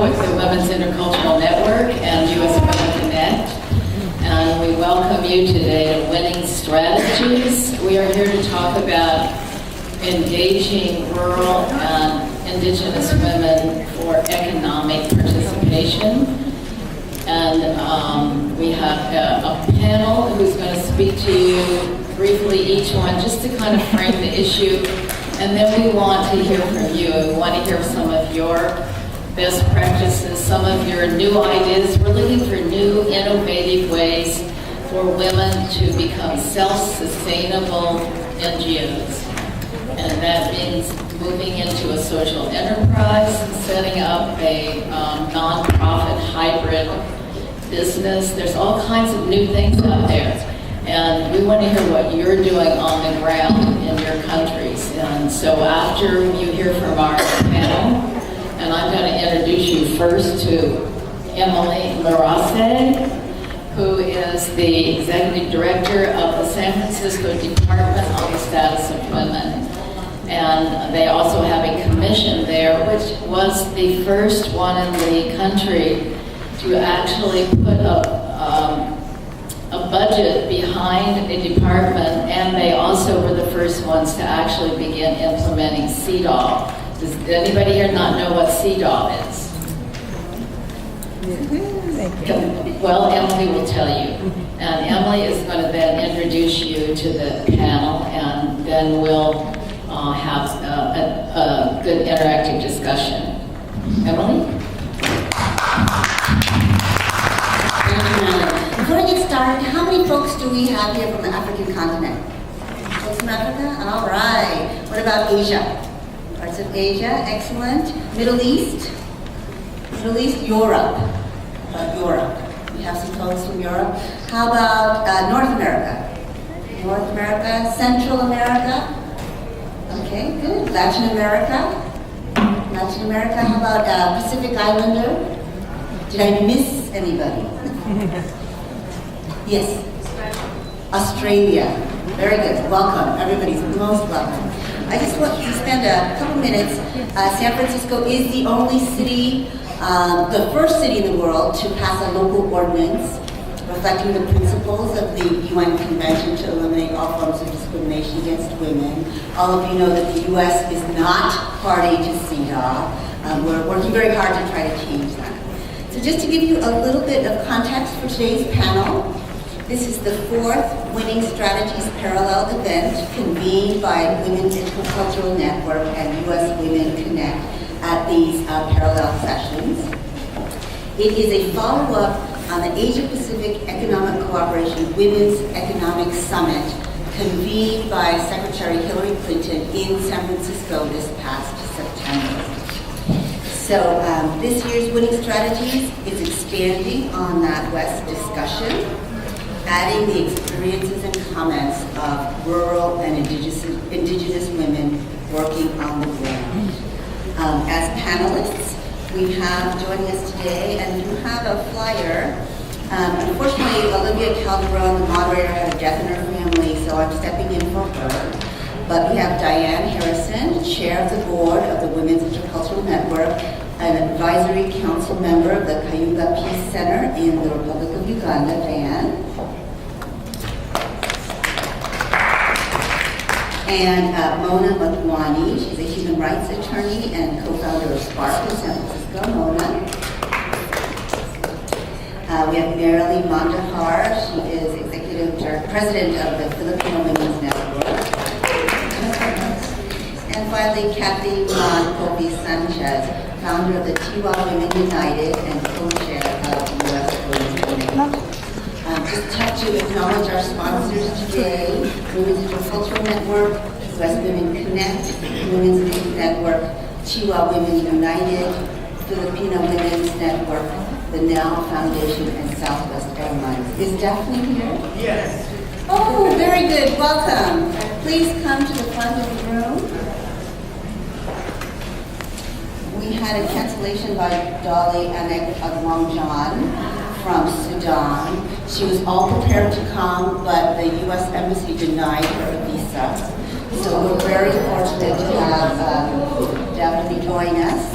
with the Women's Intercultural Network and U.S. Women Connect. And we welcome you today to Winning Strategies. We are here to talk about engaging rural and Indigenous women for economic participation. And we have a panel who's going to speak to you briefly, each one, just to kind of frame the issue. And then we want to hear from you. We want to hear some of your best practices, some of your new ideas. We're looking for new, innovative ways for women to become self-sustainable NGOs. And that means moving into a social enterprise, setting up a nonprofit hybrid business. There's all kinds of new things out there. And we want to hear what you're doing on the ground in your countries. And so after you hear from our panel, and I'm going to introduce you first to Emily Larase, who is the Executive Director of the San Francisco Department on the Status of Women. And they also have a commission there, which was the first one in the country to actually put a budget behind a department, and they also were the first ones to actually begin implementing CDAW. Does anybody here not know what CDAW is? Well, Emily will tell you. And Emily is going to then introduce you to the panel, and then we'll have a good interactive discussion. Emily? Before I get started, how many folks do we have here from the African continent? Folks from Africa? All right. What about Asia? Parts of Asia, excellent. Middle East? Middle East, Europe. Europe. We have some folks from Europe. How about North America? North America, Central America? Okay, good. Latin America? Latin America, how about Pacific Islander? Did I miss anybody? Yes. Australia. Very good. Welcome. Everybody's most welcome. I just want to spend a couple minutes. San Francisco is the only city, the first city in the world to pass a local ordinance reflecting the principles of the UN Convention to eliminate all forms of discrimination against women. All of you know that the U.S. is not party to CEDAW. We're working very hard to try to change that. So just to give you a little bit of context for today's panel, this is the fourth Winning Strategies Parallel event convened by Women's Intercultural Network and U.S. Women Connect at these parallel sessions. It is a follow-up on the Asia-Pacific Economic Cooperation Women's Economic Summit convened by Secretary Hillary Clinton in San Francisco this past September. So this year's Winning Strategies is expanding on that West discussion, adding the experiences and comments of rural and indigenous women working on the ground. As panelists, we have joining us today, and you have a flyer. Unfortunately, Olivia Calderon, the moderator, had a death in her family, so I'm stepping in for her. But we have Diane Harrison, chair of the board of the Women's Intercultural Network, an advisory council member of the Kayunga Peace Center in the Republic of Uganda, Diane. And Mona Makwani, she's a human rights attorney and co-founder of Spark in San Francisco. Mona. We have Marilee Mandahar, she is president of the Filipino Women's Network. And finally, Kathy Kobe Sanchez, founder of the Tiwa Women United and co-chair of the U.S. Women's Connect. Just have to acknowledge our sponsors today: Women's Intercultural Network, U.S. Women Connect, Women's Youth Network, Tiwa Women United, Filipino Women's Network, the Now Foundation, and Southwest Airlines. Is Daphne here? Yes. Oh, very good. Welcome. Please come to the front of the room. We had a cancellation by Dolly Anek Agwangjan from Sudan. She was all prepared to come, but the U.S. Embassy denied her a visa. So we're very fortunate to have Daphne join us.